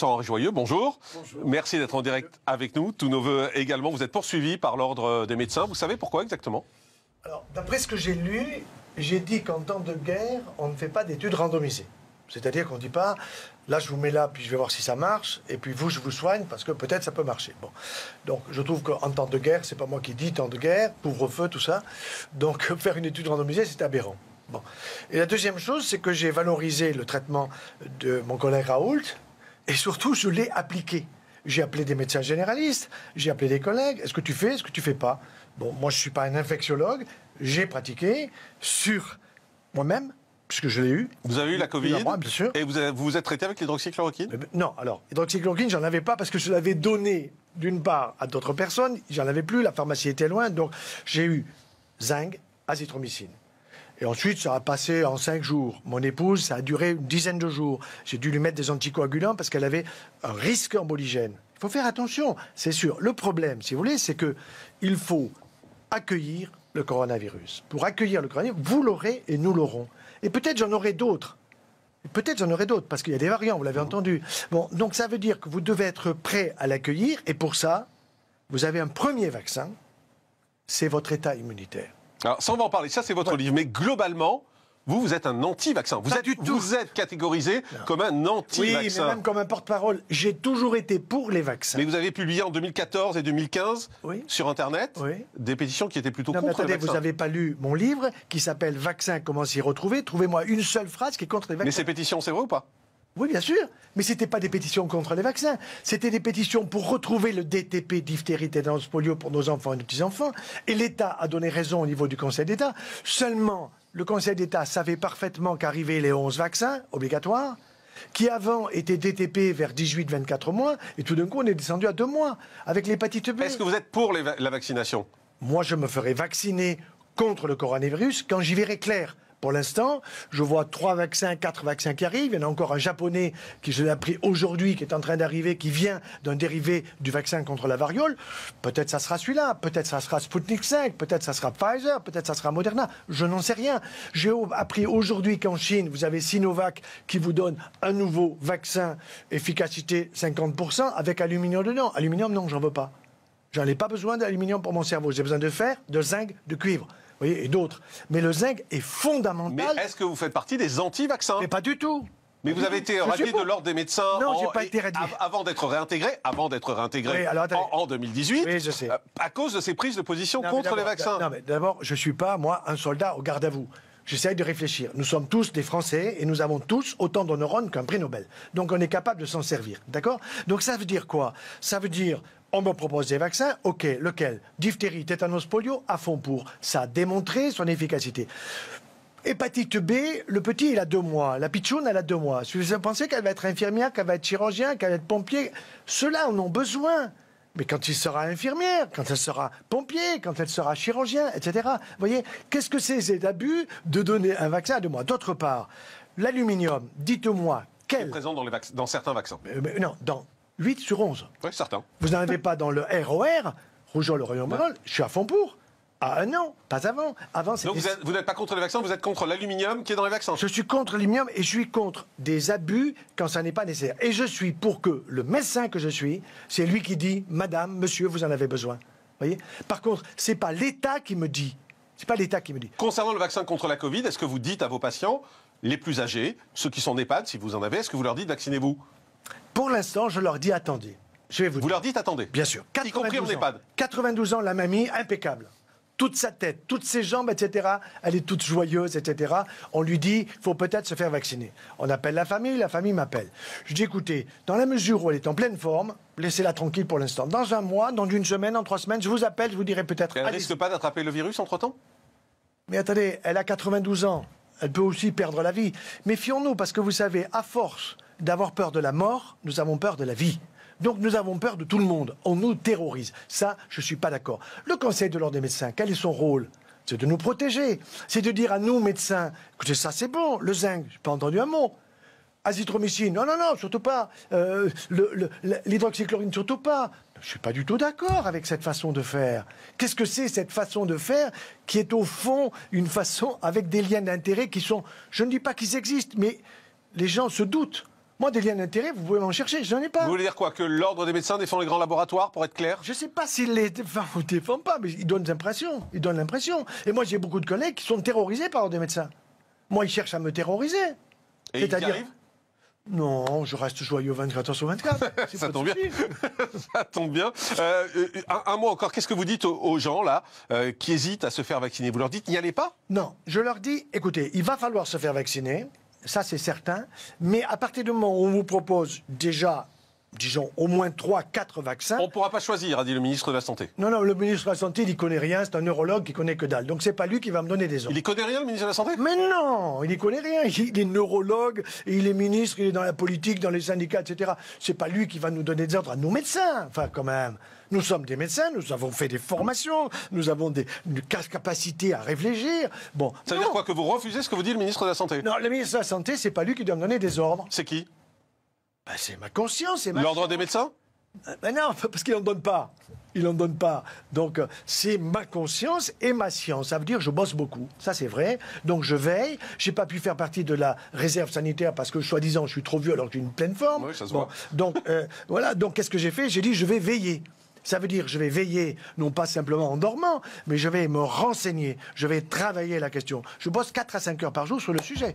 Victor-Henri Joyeux, bonjour. Bonjour. Merci d'être en direct avec nous. Tous nos voeux également. Vous êtes poursuivi par l'Ordre des médecins. Vous savez pourquoi exactement? Alors, d'après ce que j'ai lu, j'ai dit qu'en temps de guerre, on ne fait pas d'études randomisées. C'est-à-dire qu'on ne dit pas, là je vous mets là, puis je vais voir si ça marche, et puis vous, je vous soigne, parce que peut-être ça peut marcher. Bon. Donc je trouve qu'en temps de guerre, c'est pas moi qui dis temps de guerre, couvre-feu, tout ça. Donc faire une étude randomisée, c'est aberrant. Bon. Et la deuxième chose, c'est que j'ai valorisé le traitement de mon collègue Raoult, et surtout, je l'ai appliqué. J'ai appelé des médecins généralistes, j'ai appelé des collègues. Est-ce que tu fais, est-ce que tu fais pas? Bon, moi, je ne suis pas un infectiologue. J'ai pratiqué sur moi-même, puisque je l'ai eu. Vous avez eu la Covid, bien sûr. Et vous vous êtes traité avec l'hydroxychloroquine? Non, alors, hydroxychloroquine, j'en avais pas parce que je l'avais donné, d'une part, à d'autres personnes. J'en avais plus, la pharmacie était loin. Donc, j'ai eu zinc, azithromycine. Et ensuite, ça a passé en 5 jours. Mon épouse, ça a duré une dizaine de jours. J'ai dû lui mettre des anticoagulants parce qu'elle avait un risque emboligène. Il faut faire attention, c'est sûr. Le problème, si vous voulez, c'est qu'il faut accueillir le coronavirus. Pour accueillir le coronavirus, vous l'aurez et nous l'aurons. Et peut-être j'en aurai d'autres. Peut-être j'en aurai d'autres, parce qu'il y a des variants, vous l'avez entendu. Bon, donc ça veut dire que vous devez être prêt à l'accueillir. Et pour ça, vous avez un premier vaccin, c'est votre état immunitaire. Alors, ça, on va en parler. Ça, c'est votre livre. Mais globalement, vous êtes un anti-vaccin. Vous êtes catégorisé comme un anti-vaccin. Oui, mais même comme un porte-parole. J'ai toujours été pour les vaccins. Mais vous avez publié en 2014 et 2015 sur Internet des pétitions qui étaient plutôt contre les vaccins. Vous n'avez pas lu mon livre qui s'appelle « Vaccin, comment s'y retrouver ». Trouvez-moi une seule phrase qui est contre les vaccins. Mais ces pétitions, c'est vrai ou pas? Oui, bien sûr. Mais ce n'était pas des pétitions contre les vaccins. C'était des pétitions pour retrouver le DTP, diphtérie, tétanos, polio pour nos enfants et nos petits-enfants. Et l'État a donné raison au niveau du Conseil d'État. Seulement, le Conseil d'État savait parfaitement qu'arrivaient les 11 vaccins obligatoires, qui avant étaient DTP vers 18-24 mois, et tout d'un coup, on est descendu à 2 mois, avec l'hépatite B. Est-ce que vous êtes pour la vaccination? Moi, je me ferai vacciner contre le coronavirus quand j'y verrai clair. Pour l'instant, je vois 3 vaccins, 4 vaccins qui arrivent. Il y en a encore un japonais qui, je l'ai appris aujourd'hui, qui est en train d'arriver, qui vient d'un dérivé du vaccin contre la variole. Peut-être ça sera celui-là, peut-être ça sera Sputnik 5, peut-être ça sera Pfizer, peut-être ça sera Moderna. Je n'en sais rien. J'ai appris aujourd'hui qu'en Chine, vous avez Sinovac qui vous donne un nouveau vaccin, efficacité 50%, avec aluminium dedans. Aluminium, non, j'en veux pas. J'en ai pas besoin d'aluminium pour mon cerveau. J'ai besoin de fer, de zinc, de cuivre. Vous voyez, et d'autres. Mais le zinc est fondamental. Mais est-ce que vous faites partie des anti-vaccins? Mais pas du tout. Mais vous avez été radié de l'Ordre des médecins pas été radié. avant d'être réintégré, en 2018, oui, je sais. À cause de ces prises de position contre les vaccins. Non, mais d'abord, je ne suis pas, moi, un soldat au garde à vous. J'essaye de réfléchir. Nous sommes tous des Français et nous avons tous autant de neurones qu'un prix Nobel. Donc on est capable de s'en servir. D'accord? Donc ça veut dire quoi? Ça veut dire, on me propose des vaccins, ok, lequel? Diphtérie, tétanos, polio, à fond pour. Ça a démontré son efficacité. Hépatite B, le petit, il a 2 mois. La pitchoune, elle a 2 mois. Si vous pensez qu'elle va être infirmière, qu'elle va être chirurgien, qu'elle va être pompier, ceux-là en ont besoin. Mais quand il sera infirmière, quand elle sera pompier, quand elle sera chirurgien, etc. Vous voyez, qu'est-ce que c'est cet abus de donner un vaccin à 2 mois? D'autre part, l'aluminium, dites-moi, quel... C'est présent dans certains vaccins. Non, dans 8 sur 11. Oui, certains. Vous n'en avez pas dans le ROR, rougeole, oreillon, marron, je suis à fond pour. Ah non, pas avant. Donc vous n'êtes pas contre les vaccins, vous êtes contre l'aluminium qui est dans les vaccins. Je suis contre l'aluminium et je suis contre des abus quand ça n'est pas nécessaire. Et je suis pour que le médecin que je suis, c'est lui qui dit « Madame, monsieur, vous en avez besoin ». Voyez. Par contre, c'est pas l'État qui me dit. C'est pas l'État qui me dit. Concernant le vaccin contre la Covid, est-ce que vous dites à vos patients, les plus âgés, ceux qui sont en EHPAD, si vous en avez, est-ce que vous leur dites vaccinez-vous? Pour l'instant, je leur dis attendez. Je vais vous dire. Leur dites attendez? Bien sûr. Y compris en EHPAD. 92 ans, la mamie, impeccable. Toute sa tête, toutes ses jambes, etc. Elle est toute joyeuse, etc. On lui dit, il faut peut-être se faire vacciner. On appelle la famille m'appelle. Je dis, écoutez, dans la mesure où elle est en pleine forme, laissez-la tranquille pour l'instant. Dans 1 mois, dans 1 semaine, dans 3 semaines, je vous appelle, je vous dirai peut-être... Elle ne risque pas d'attraper le virus entre-temps? Mais attendez, elle a 92 ans. Elle peut aussi perdre la vie. Méfions-nous, parce que vous savez, à force d'avoir peur de la mort, nous avons peur de la vie. Donc nous avons peur de tout le monde. On nous terrorise. Ça, je ne suis pas d'accord. Le Conseil de l'Ordre des médecins, quel est son rôle? C'est de nous protéger. C'est de dire à nous, médecins, écoutez, ça c'est bon, le zinc, je n'ai pas entendu un mot. Azithromycine, non, non, non, surtout pas. L'hydroxychloroquine, surtout pas. Je ne suis pas du tout d'accord avec cette façon de faire. Qu'est-ce que c'est cette façon de faire qui est au fond une façon avec des liens d'intérêt qui sont... Je ne dis pas qu'ils existent, mais les gens se doutent. Moi, des liens d'intérêt, vous pouvez m'en chercher, je n'en ai pas. Vous voulez dire quoi? Que l'ordre des médecins défend les grands laboratoires, pour être clair? Je ne sais pas s'il les défend ou défend pas, mais ils donnent l'impression. Ils donnent l'impression. Et moi, j'ai beaucoup de collègues qui sont terrorisés par l'ordre des médecins. Moi, ils cherchent à me terroriser. Et ils y arrivent? Non, je reste joyeux 24 heures sur 24. Ça tombe bien. Ça tombe bien. Un mot encore, qu'est-ce que vous dites aux gens, là, qui hésitent à se faire vacciner? Vous leur dites, n'y allez pas? Non, je leur dis, écoutez, il va falloir se faire vacciner, ça c'est certain, mais à partir du moment où on vous propose déjà, disons, au moins 3-4 vaccins... On ne pourra pas choisir, a dit le ministre de la Santé. Non, le ministre de la Santé, il n'y connaît rien, c'est un neurologue qui connaît que dalle. Donc c'est pas lui qui va me donner des ordres. Il n'y connaît rien, le ministre de la Santé? Mais non, il n'y connaît rien. Il est neurologue, il est ministre, il est dans la politique, dans les syndicats, etc. C'est pas lui qui va nous donner des ordres à nous médecins. Enfin, quand même. Nous sommes des médecins, nous avons fait des formations, nous avons une capacité à réfléchir. Bon. Ça veut dire quoi? Que vous refusez ce que vous dit le ministre de la Santé? Non, le ministre de la Santé, c'est pas lui qui doit me donner des ordres. C'est qui? Ben, c'est ma conscience, c'est ma... L'ordre des médecins? Ben non, parce qu'il n'en donne pas. Il n'en donne pas. Donc, c'est ma conscience et ma science. Ça veut dire que je bosse beaucoup. Ça, c'est vrai. Donc, je veille. Je n'ai pas pu faire partie de la réserve sanitaire parce que, soi-disant, je suis trop vieux alors que j'ai une pleine forme. Oui, ça se voit. Donc, voilà. Donc, qu'est-ce que j'ai fait? J'ai dit, je vais veiller. Ça veut dire, je vais veiller, non pas simplement en dormant, mais je vais me renseigner. Je vais travailler la question. Je bosse 4 à 5 heures par jour sur le sujet.